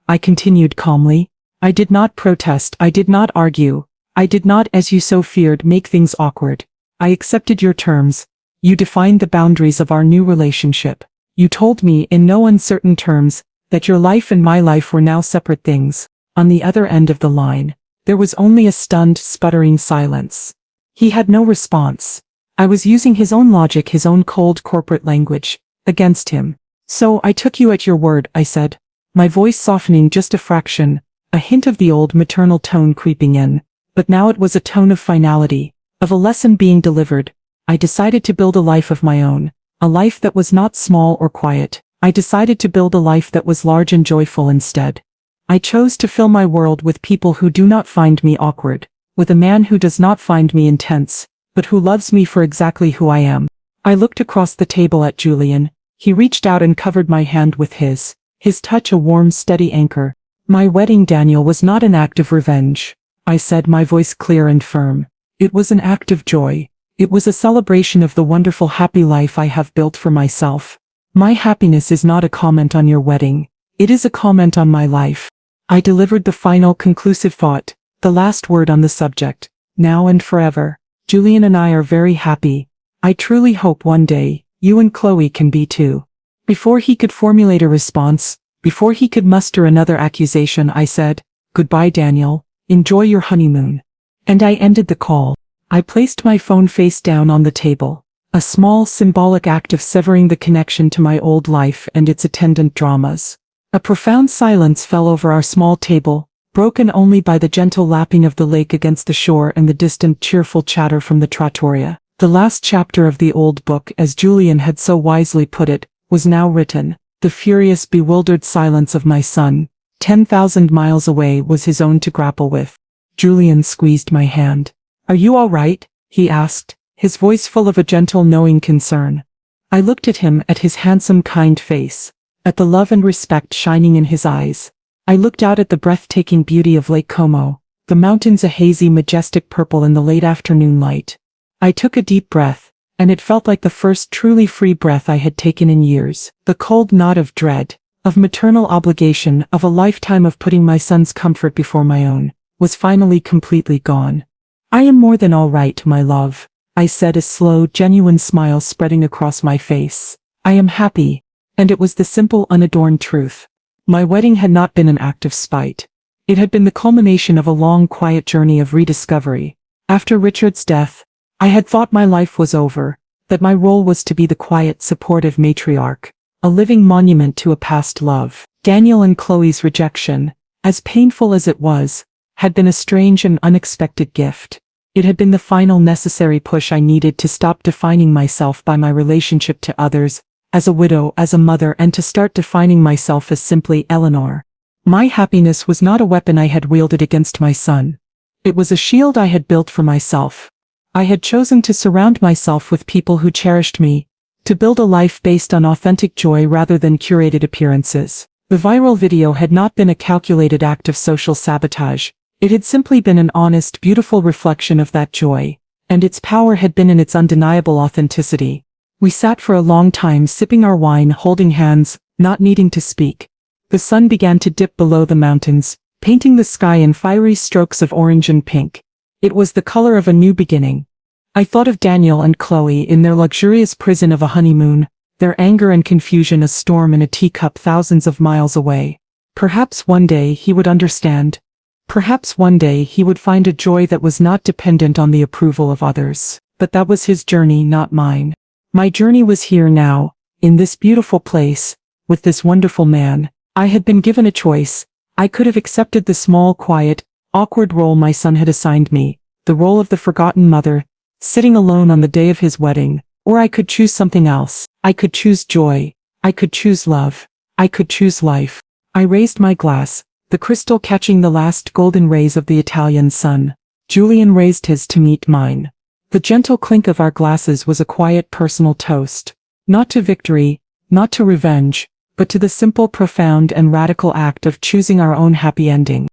I continued calmly. "I did not protest, I did not argue. I did not, as you so feared, make things awkward. I accepted your terms. You defined the boundaries of our new relationship. You told me, in no uncertain terms, that your life and my life were now separate things." On the other end of the line, there was only a stunned, sputtering silence. He had no response. I was using his own logic, his own cold corporate language, against him. "So I took you at your word," I said, my voice softening just a fraction, a hint of the old maternal tone creeping in. But now it was a tone of finality, of a lesson being delivered. "I decided to build a life of my own, a life that was not small or quiet. I decided to build a life that was large and joyful instead. I chose to fill my world with people who do not find me awkward, with a man who does not find me intense, but who loves me for exactly who I am." I looked across the table at Julian. He reached out and covered my hand with his touch a warm, steady anchor. "My wedding, Daniel, was not an act of revenge," I said, my voice clear and firm. "It was an act of joy. It was a celebration of the wonderful, happy life I have built for myself. My happiness is not a comment on your wedding. It is a comment on my life." I delivered the final, conclusive thought, the last word on the subject. "Now and forever, Julian and I are very happy. I truly hope one day, you and Chloe can be too." Before he could formulate a response, before he could muster another accusation, I said, "Goodbye, Daniel. Enjoy your honeymoon." And I ended the call. I placed my phone face down on the table. A small, symbolic act of severing the connection to my old life and its attendant dramas. A profound silence fell over our small table, broken only by the gentle lapping of the lake against the shore and the distant cheerful chatter from the trattoria. The last chapter of the old book, as Julian had so wisely put it, was now written. The furious, bewildered silence of my son, 10,000 miles away, was his own to grapple with. Julian squeezed my hand. "Are you all right?" he asked, his voice full of a gentle, knowing concern. I looked at him, at his handsome, kind face, at the love and respect shining in his eyes. I looked out at the breathtaking beauty of Lake Como, the mountains a hazy, majestic purple in the late afternoon light. I took a deep breath, and it felt like the first truly free breath I had taken in years. The cold knot of dread, of maternal obligation, of a lifetime of putting my son's comfort before my own, was finally completely gone. "I am more than all right, my love," I said, a slow, genuine smile spreading across my face. "I am happy." And it was the simple, unadorned truth. My wedding had not been an act of spite. It had been the culmination of a long, quiet journey of rediscovery. After Richard's death, I had thought my life was over, that my role was to be the quiet, supportive matriarch, a living monument to a past love. Daniel and Chloe's rejection, as painful as it was, had been a strange and unexpected gift. It had been the final necessary push I needed to stop defining myself by my relationship to others, as a widow, as a mother, and to start defining myself as simply Eleanor. My happiness was not a weapon I had wielded against my son. It was a shield I had built for myself. I had chosen to surround myself with people who cherished me, to build a life based on authentic joy rather than curated appearances. The viral video had not been a calculated act of social sabotage. It had simply been an honest, beautiful reflection of that joy, and its power had been in its undeniable authenticity. We sat for a long time, sipping our wine, holding hands, not needing to speak. The sun began to dip below the mountains, painting the sky in fiery strokes of orange and pink. It was the color of a new beginning. I thought of Daniel and Chloe in their luxurious prison of a honeymoon, their anger and confusion a storm in a teacup thousands of miles away. Perhaps one day he would understand. Perhaps one day he would find a joy that was not dependent on the approval of others. But that was his journey, not mine. My journey was here now, in this beautiful place, with this wonderful man. I had been given a choice. I could have accepted the small, quiet, awkward role my son had assigned me, the role of the forgotten mother, sitting alone on the day of his wedding, or I could choose something else. I could choose joy. I could choose love. I could choose life. I raised my glass, the crystal catching the last golden rays of the Italian sun. Julian raised his to meet mine. The gentle clink of our glasses was a quiet personal toast. Not to victory, not to revenge, but to the simple, profound, and radical act of choosing our own happy ending.